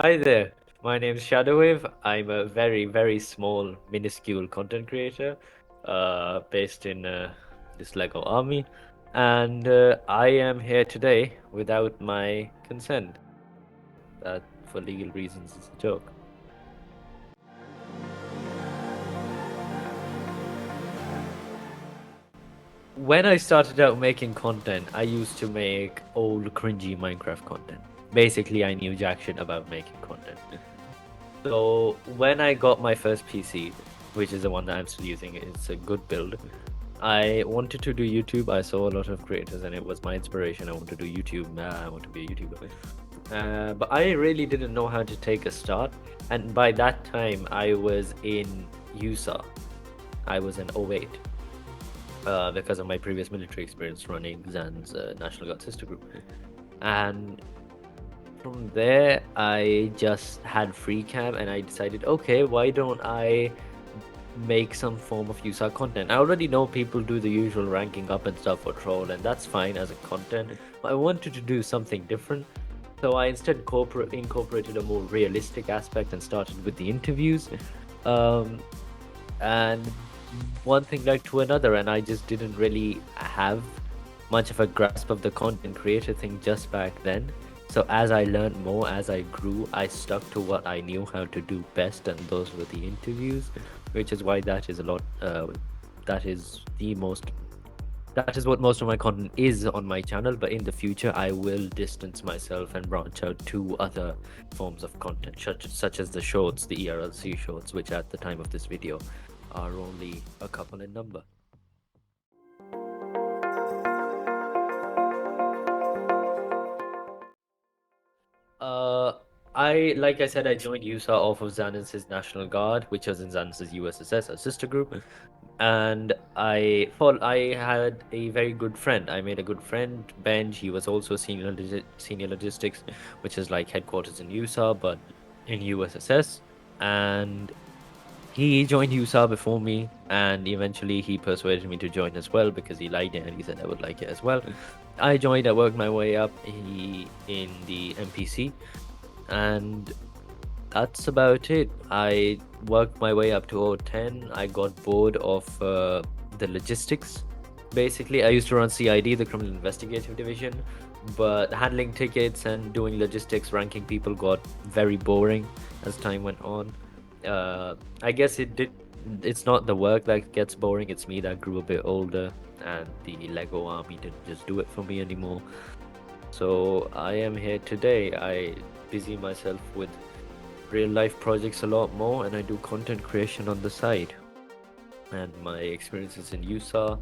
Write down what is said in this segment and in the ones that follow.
Hi there, my name is ShadowWqve. I'm a very small, minuscule content creator based in this Lego army, and I am here today without my consent. That, for legal reasons, is a joke. When I started out making content, I used to make old, cringy Minecraft content. Basically, I knew jack shit about making content. So when I got my first PC, which is the one that I'm still using, it's a good build. I wanted to do YouTube. I saw a lot of creators, and it was my inspiration. I want to do YouTube. I want to be a YouTuber. But I really didn't know how to take a start. And by that time, I was in USAR. I was in 08 because of my previous military experience running Zan's National Guard sister group. And from there, I just had free cam, and I decided, okay, why don't I make some form of USAR content? I already know people do the usual ranking up and stuff for troll, and that's fine as a content, but I wanted to do something different. So I instead incorporated a more realistic aspect and started with the interviews. And one thing led to another, and I just didn't really have much of a grasp of the content creator thing just back then. So as I learned more, as I grew, I stuck to what I knew how to do best, and those were the interviews, which is why that is a lot. That is the most. That is what most of my content is on my channel. But in the future, I will distance myself and branch out to other forms of content, such as the shorts, the ERLC shorts, which at the time of this video are only a couple in number. Uh, like I said, I joined USAR off of Xanus's National Guard, which was in Xanus's USSS, a sister group, and I had a very good friend. I made a good friend, Benj. He was also senior logistics, which is like headquarters in USAR, but in USSS, and he joined USAR before me, and eventually he persuaded me to join as well because he liked it and he said I would like it as well. I joined. I worked my way up in the MPC, and that's about it. I worked my way up to O10. I got bored of the logistics. Basically, I used to run CID, the Criminal Investigative Division, but handling tickets and doing logistics, ranking people got very boring as time went on. I guess it's not the work that gets boring, it's me that grew a bit older, and the Lego army didn't just do it for me anymore. So I am here today. I busy myself with real life projects a lot more, and I do content creation on the side. And my experiences in USAR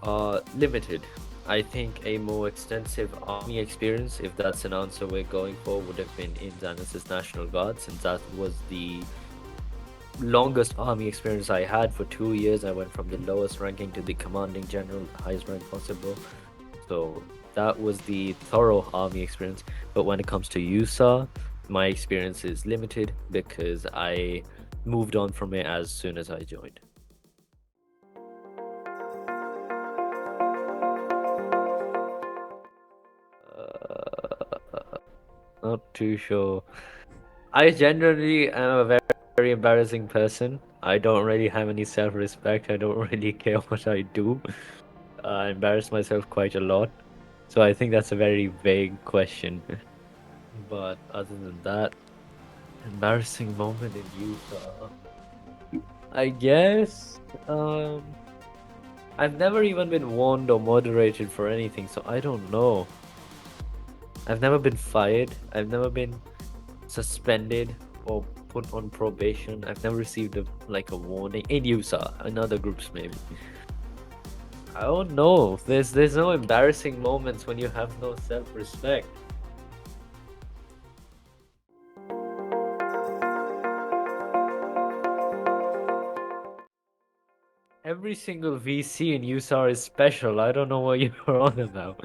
are limited. I think a more extensive army experience, if that's an answer we're going for, would have been in Xanus's National Guard, since that was the longest army experience I had. For 2 years. I went from the lowest ranking to the commanding general, highest rank possible. So that was the thorough army experience. But when it comes to USAR, my experience is limited because I moved on from it as soon as I joined. Not too sure. I generally am a very embarrassing person. I don't really have any self-respect. I don't really care what I do. I embarrass myself quite a lot. So I think that's a very vague question. But other than that, embarrassing moment in Utah. I guess I've never even been warned or moderated for anything, so I don't know. I've never been fired. I've never been suspended or put on probation. I've never received a warning in USAR. In other groups maybe. I don't know. There's no embarrassing moments when you have no self-respect. Every single VC in USAR is special. I don't know what you're on about.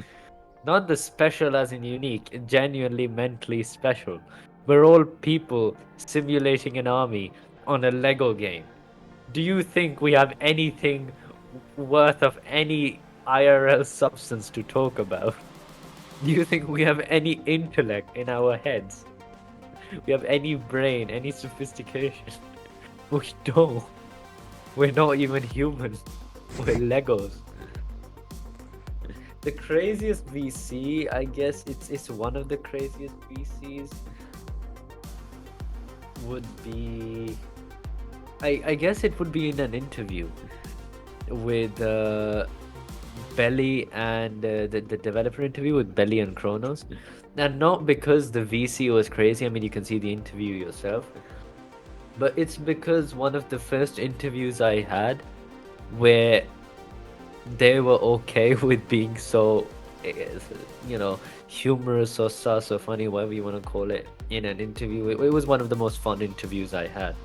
Not the special as in unique, genuinely mentally special. We're all people simulating an army on a Lego game. Do you think we have anything worth of any IRL substance to talk about? Do you think we have any intellect in our heads? we have any brain, any sophistication. We don't. We're not even human. We're Legos. The craziest VC, I guess it's one of the craziest VCs would be, I guess it would be in an interview with Belly and the developer interview with Belly and Kronos. And not because the VC was crazy, I mean, you can see the interview yourself, but it's because one of the first interviews I had where they were okay with being so, you know, humorous or sus or funny, whatever you want to call it, in an interview. It was one of the most fun interviews I had,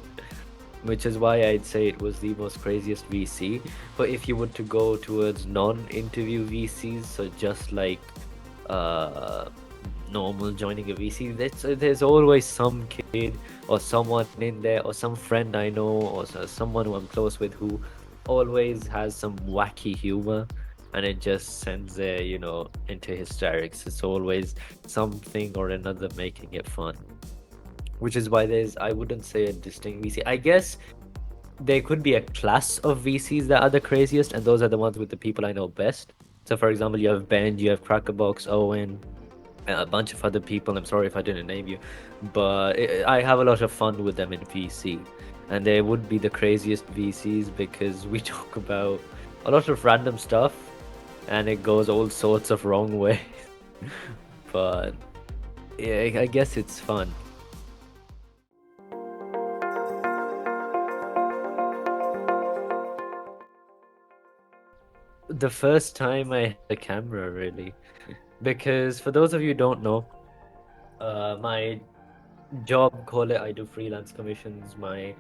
which is why I'd say it was the most craziest VC. But if you were to go towards non-interview VCs, so just like uh, normal joining a VC, there's always some kid or someone in there or some friend I know or someone who I'm close with who always has some wacky humor, and it just sends their, into hysterics. It's always something or another making it fun, which is why I wouldn't say a distinct VC. I guess there could be a class of VCs that are the craziest, and those are the ones with the people I know best. So, for example, you have Ben, you have Crackerbox, Owen, a bunch of other people. I'm sorry if I didn't name you, but I have a lot of fun with them in VC. And they would be the craziest VCs because we talk about a lot of random stuff and it goes all sorts of wrong ways. But yeah, I guess it's fun. The first time I had a camera, really. Because for those of you who don't know, my job, call it, I do freelance commissions, my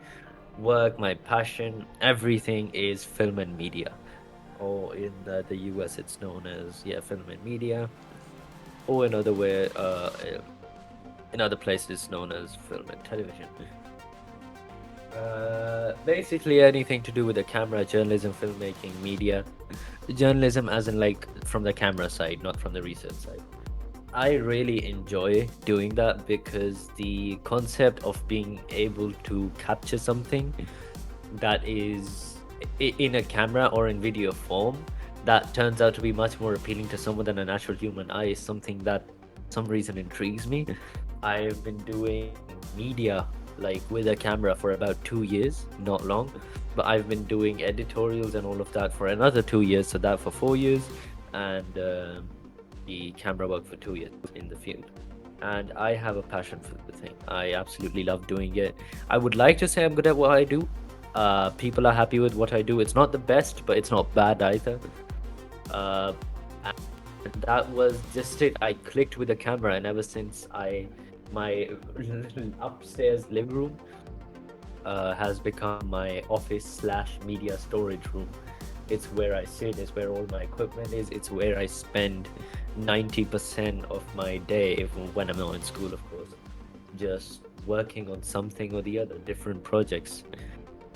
work, my passion, everything is film and media. Or in the US, it's known as, film and media. Or in in other places, known as film and television. Basically anything to do with the camera, journalism, filmmaking, media. Journalism as in like from the camera side, not from the research side. I really enjoy doing that because the concept of being able to capture something that is in a camera or in video form that turns out to be much more appealing to someone than a natural human eye is something that some reason intrigues me. I've been doing media like with a camera for about 2 years, not long, but I've been doing editorials and all of that for another 2 years, so that for 4 years, and the camera work for 2 years in the field. And I have a passion for the thing. I absolutely love doing it. I would like to say I'm good at what I do. People are happy with what I do. It's not the best, but it's not bad either. And that was just it. I clicked with the camera, and ever since my upstairs living room has become my office / media storage room. It's where I sit, it's where all my equipment is, it's where I spend 90% of my day, when I'm not in school, of course, just working on something or the other, different projects.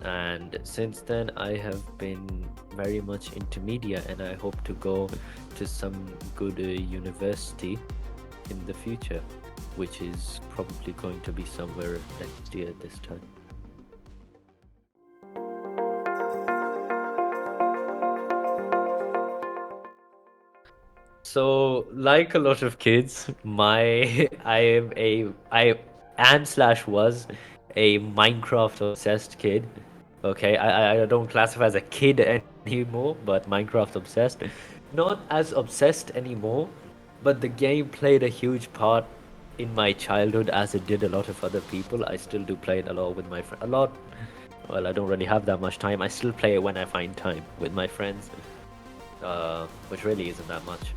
And since then, I have been very much into media, and I hope to go to some good university in the future, which is probably going to be somewhere next year this time. So, like a lot of kids, I am / was a Minecraft obsessed kid. Okay, I don't classify as a kid anymore, but Minecraft obsessed. Not as obsessed anymore, but the game played a huge part in my childhood as it did a lot of other people. I still do play it a lot with my friends. A lot. Well, I don't really have that much time. I still play it when I find time with my friends, which really isn't that much.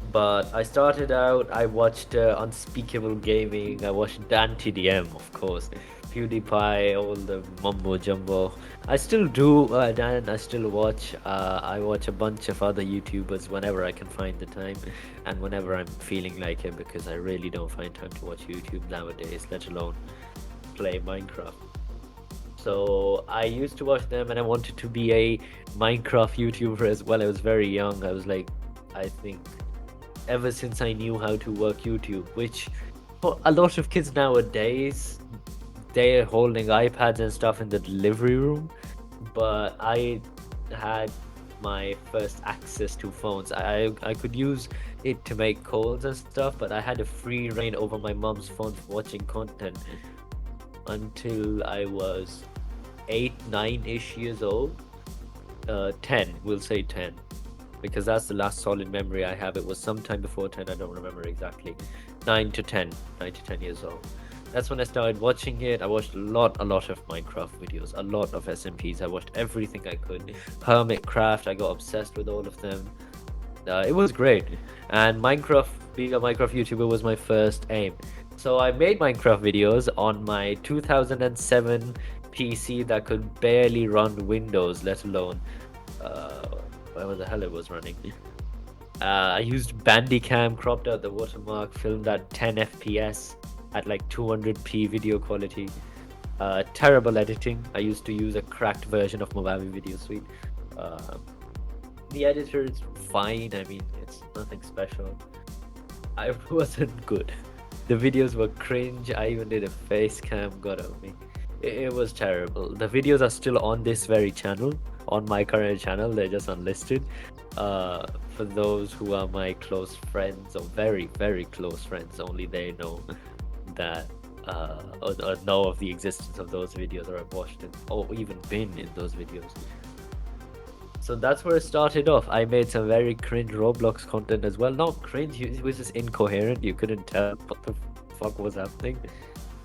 But I started out, I watched Unspeakable Gaming, I watched DanTDM, of course, PewDiePie, all the mumbo jumbo. I still do, Dan, I still watch. I watch a bunch of other YouTubers whenever I can find the time and whenever I'm feeling like it, because I really don't find time to watch YouTube nowadays, let alone play Minecraft. So I used to watch them and I wanted to be a Minecraft YouTuber as well. I was very young. I was like, I think ever since I knew how to work YouTube, which For a lot of kids nowadays, they're holding iPads and stuff in the delivery room, but I had my first access to phones. I could use it to make calls and stuff, but I had a free reign over my mom's phone for watching content until I was 8, 9-ish years old. 10, we'll say 10, because that's the last solid memory I have. It was sometime before 10, I don't remember exactly. 9 to 10, 9 to 10 years old. That's when I started watching it. I watched a lot of Minecraft videos, a lot of SMPs. I watched everything I could. Hermitcraft, I got obsessed with all of them. It was great. And Minecraft, being a Minecraft YouTuber was my first aim. So I made Minecraft videos on my 2007 PC that could barely run Windows, let alone whatever the hell it was running. I used Bandicam, cropped out the watermark, filmed at 10 FPS at like 200p video quality. Terrible editing. I used to use a cracked version of Movavi Video Suite. The editor is fine. I mean, it's nothing special. I wasn't good. The videos were cringe. I even did a face cam. God help me. It was terrible. The videos are still on this very channel, on my current channel. They're just unlisted. For those who are my close friends, or very, very close friends, only they know that or know of the existence of those videos, or I've watched it, or even been in those videos. So that's where it started off. I made some very cringe Roblox content as well. Not cringe, it was just incoherent. You couldn't tell what the fuck was happening.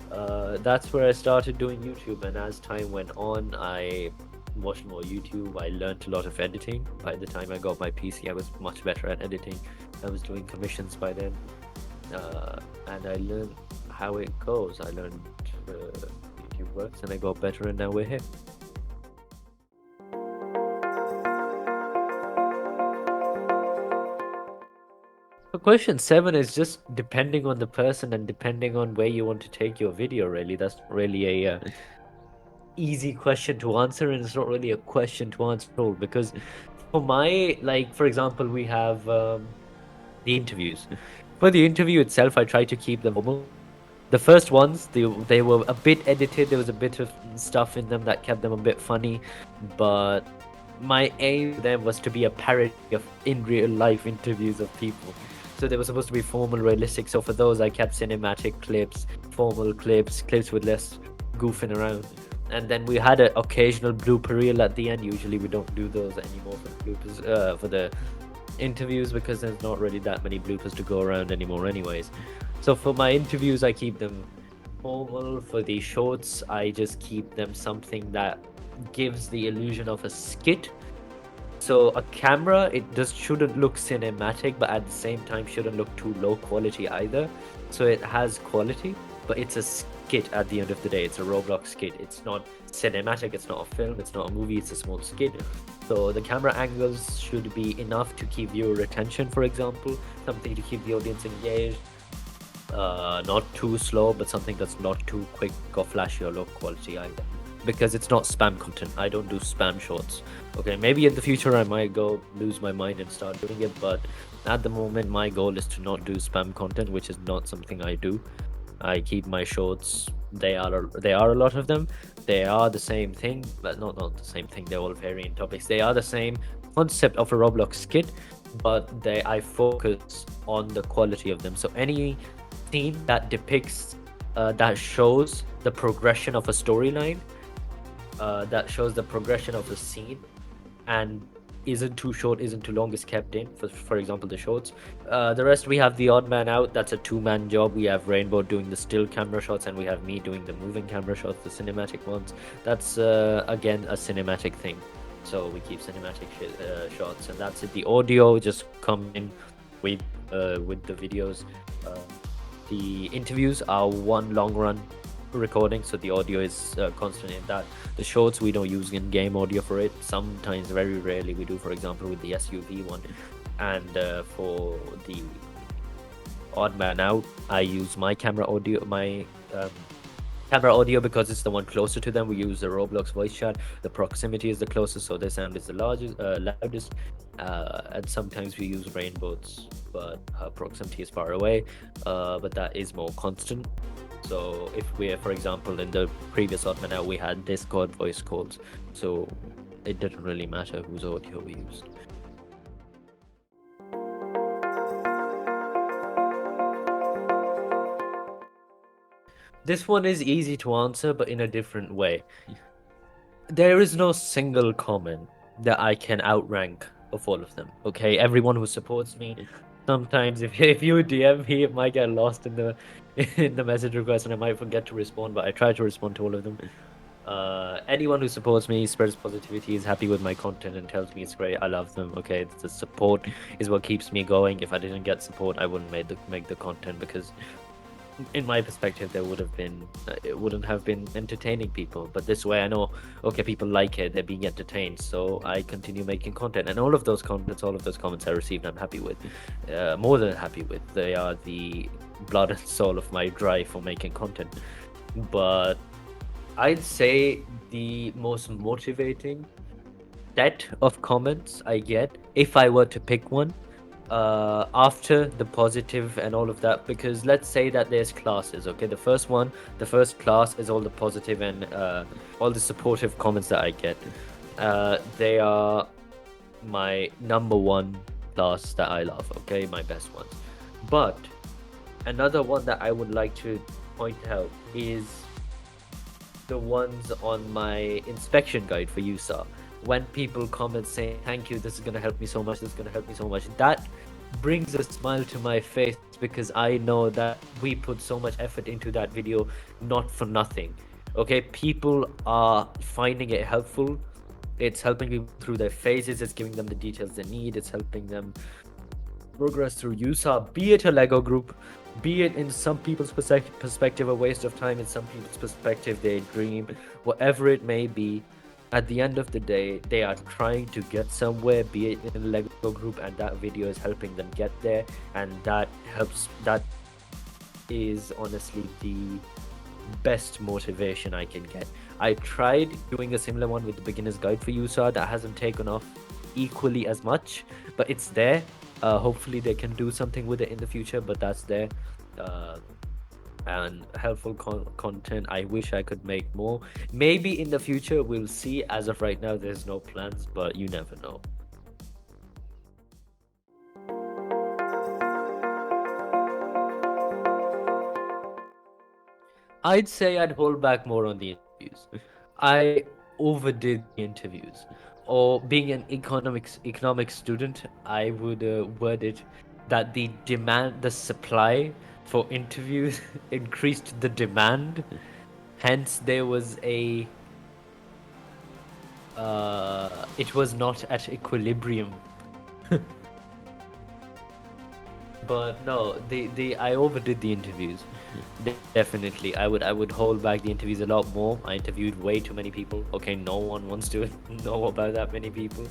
That's where I started doing YouTube, and as time went on, I watched more YouTube. I learned a lot of editing. By the time I got my PC, I was much better at editing. I was doing commissions by then, and I learned how it goes. I learned YouTube works, and I got better, and now we're here. So question 7 is just depending on the person and depending on where you want to take your video. Really, that's really a easy question to answer, and it's not really a question to answer at all, because for my, like, for example, we have the interviews. For the interview itself, I try to keep them normal. The first ones, they were a bit edited. There was a bit of stuff in them that kept them a bit funny, but my aim then was to be a parody of in real life interviews of people. So they were supposed to be formal, realistic. So for those, I kept cinematic clips, formal clips with less goofing around. And then we had an occasional blooper reel at the end. Usually we don't do those anymore for bloopers, for the interviews, because there's not really that many bloopers to go around anymore anyways. So for my interviews, I keep them formal. For the shorts, I just keep them something that gives the illusion of a skit. So a camera, it just shouldn't look cinematic, but at the same time shouldn't look too low quality either. So it has quality, but it's a skit at the end of the day. It's a Roblox skit. It's not cinematic, it's not a film, it's not a movie, it's a small skit. So the camera angles should be enough to keep viewer attention, for example, something to keep the audience engaged. Not too slow, but something that's not too quick or flashy or low quality either, because it's not spam content. I don't do spam shorts. Okay, maybe in the future I might go lose my mind and start doing it, but at the moment my goal is to not do spam content, which is not something I do. I keep my shorts, they are a lot of them. They are the same thing, but not the same thing. They're all varying topics. They are the same concept of a Roblox skit, but I focus on the quality of them. So any scene that depicts that shows the progression of a storyline, that shows the progression of a scene, and isn't too short, isn't too long, is kept in. For example, the shorts. The rest, we have the odd man out. That's a 2-man job. We have Rainbow doing the still camera shots, and we have me doing the moving camera shots, the cinematic ones. That's again a cinematic thing. So we keep cinematic shots, and that's it. The audio just come in with the videos. The interviews are one long run recording, so the audio is constant in that. The shorts, we don't use in-game audio for it. Sometimes, very rarely, we do. For example, with the SUV one, and for the odd man out, I use my camera audio, my Camera audio, because it's the one closer to them, we use the Roblox voice chat. The proximity is the closest, so their sound is the loudest. And sometimes we use rainbows, but proximity is far away. But that is more constant. So if we're, for example, in the previous Odd Man Out, we had Discord voice calls, so it didn't really matter whose audio we used. This one is easy to answer, but in a different way. There is no single comment that I can outrank of all of them. Okay, everyone who supports me. Sometimes if you DM me, it might get lost in the in the message request, and I might forget to respond. But I try to respond to all of them. Anyone who supports me, spreads positivity, is happy with my content, and tells me it's great, I love them. Okay, the support is what keeps me going. If I didn't get support, I wouldn't make the content, because in my perspective, there would have been it wouldn't have been entertaining people. But this way, I know, okay, people like it, they're being entertained, so I continue making content. And all of those comments I received, I'm happy with, more than happy with. They are the blood and soul of my drive for making content. But I'd say the most motivating set of comments I get, if I were to pick one, after the positive and all of that, because let's say that there's classes. Okay, the first class is all the positive and all the supportive comments that I get. They are my number one class that I love. Okay, my best ones. But another one that I would like to point out is the ones on my inspection guide for USAR. When people comment saying, thank you, this is going to help me so much, that brings a smile to my face, because I know that we put so much effort into that video, not for nothing. Okay, people are finding it helpful. It's helping people through their phases, it's giving them the details they need, it's helping them progress through USAR, be it a Lego group, be it in some people's perspective a waste of time, in some people's perspective they dream, whatever it may be. At the end of the day, they are trying to get somewhere, be it in a Lego group, and that video is helping them get there, and that is honestly the best motivation I can get. I tried doing a similar one with the beginner's guide for USAR, that hasn't taken off equally as much, but it's there. Hopefully they can do something with it in the future, but that's there. And helpful content, I wish I could make more. Maybe in the future, we'll see. As of right now, there's no plans, but you never know. I'd say I'd hold back more on the interviews. I overdid the interviews. Or being an economics student, I would word it that the supply for interviews increased the demand. Hence, there was it was not at equilibrium. But no, I overdid the interviews. Definitely, I would hold back the interviews a lot more. I interviewed way too many people. Okay, no one wants to know about that many people.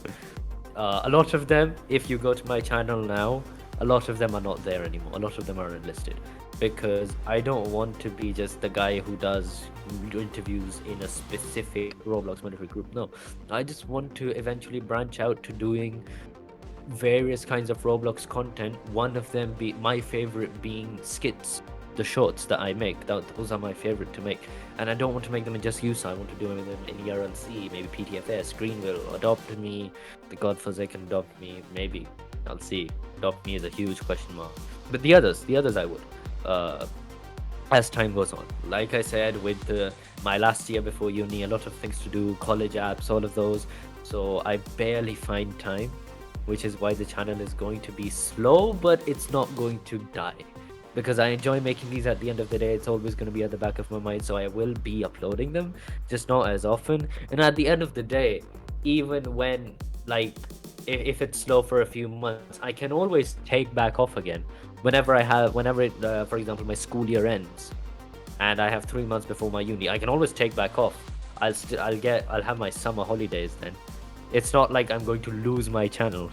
A lot of them, if you go to my channel now, a lot of them are not there anymore. A lot of them are enlisted, because I don't want to be just the guy who does interviews in a specific Roblox military group. No, I just want to eventually branch out to doing various kinds of Roblox content. One of them be my favorite being skits, the shorts that I make. Those are my favorite to make, and I don't want to make them in just USAR. I want to do them in ERLC, maybe PTFS, Greenville, Adopt Me, The Godforsaken Adopt Me. Maybe I'll see. Adopt Me is a huge question mark, but the others I would. As time goes on, like I said, with my last year before uni, a lot of things to do, college apps, all of those. So I barely find time, which is why the channel is going to be slow, but it's not going to die, because I enjoy making these. At the end of the day, it's always going to be at the back of my mind, so I will be uploading them, just not as often. And at the end of the day, even when, like, if it's slow for a few months, I can always take back off again whenever for example, my school year ends and I have 3 months before my uni. I can always take back off. I'll have my summer holidays then. It's not like I'm going to lose my channel.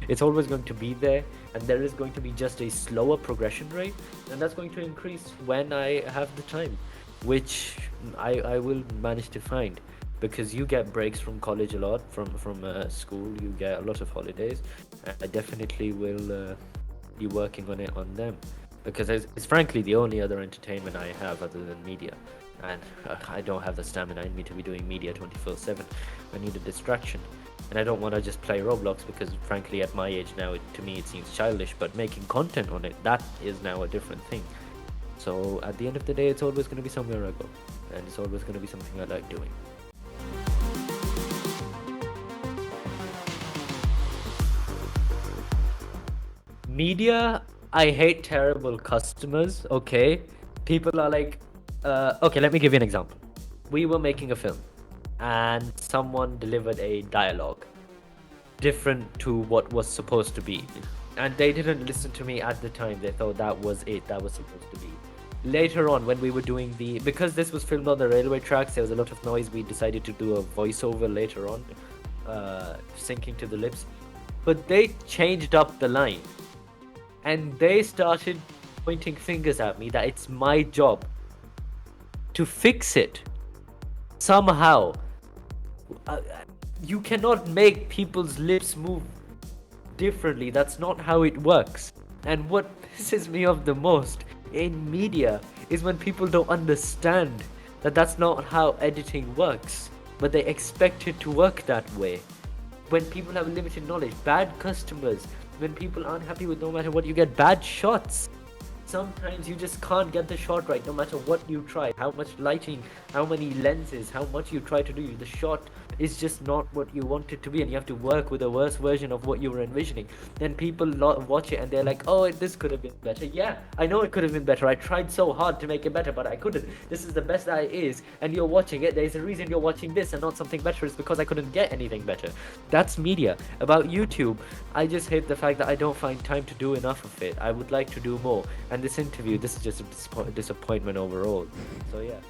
It's always going to be there, and there is going to be just a slower progression rate, and that's going to increase when I have the time. which I will manage to find, because you get breaks from college a lot, from school. You get a lot of holidays, and I definitely will be working on it on them, because it's frankly the only other entertainment I have other than media, and I don't have the stamina in me to be doing media 24/7. I need a distraction, and I don't want to just play Roblox, because frankly at my age now, to me it seems childish, but making content on it, that is now a different thing. So at the end of the day, it's always going to be somewhere I go, and it's always going to be something I like doing. Media, I hate terrible customers. Okay, people are like, okay, let me give you an example. We were making a film, and someone delivered a dialogue different to what was supposed to be, and they didn't listen to me at the time. They thought that was it, that was supposed to be. Later on, when we were doing because this was filmed on the railway tracks, there was a lot of noise. We decided to do a voiceover later on, syncing to the lips, but they changed up the line, and they started pointing fingers at me that it's my job to fix it somehow. uh, you cannot make people's lips move differently. That's not how it works. And what pisses me off the most in media is when people don't understand that that's not how editing works, but they expect it to work that way. When people have limited knowledge, bad customers, when people aren't happy with no matter what, you get bad shots. Sometimes you just can't get the shot right no matter what you try, how much lighting, how many lenses, how much you try to do. The shot is just not what you want it to be, and you have to work with a worse version of what you were envisioning. Then people watch it and they're like, oh, this could have been better. Yeah, I know it could have been better. I tried so hard to make it better, but I couldn't. This is the best that it is, and you're watching it. There's a reason you're watching this and not something better. It's because I couldn't get anything better. That's media. About YouTube, I just hate the fact that I don't find time to do enough of it. I would like to do more. And this interview, this is just a disappointment overall. So yeah.